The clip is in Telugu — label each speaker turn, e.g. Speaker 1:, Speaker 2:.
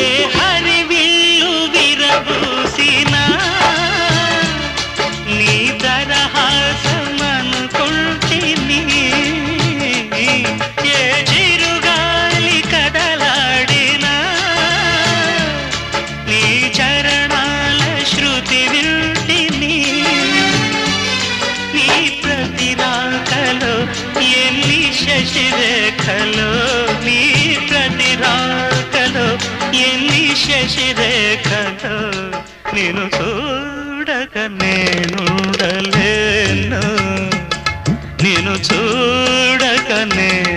Speaker 1: ఏ హరివిల్లు విరబూసినా నీ దరహాసమనుకుంటిని. ఏ చిరుగాలి కదలాడినా నీ చరణాల శృతి వింటిని. నీ ప్రతి రాకలో ఎన్ని శశిరేఖలో, నీ ప్రతి రాకలో ఎన్ని శశిరేఖలో, నేను చూడక నేనుండలేను, నేను చూడక నేను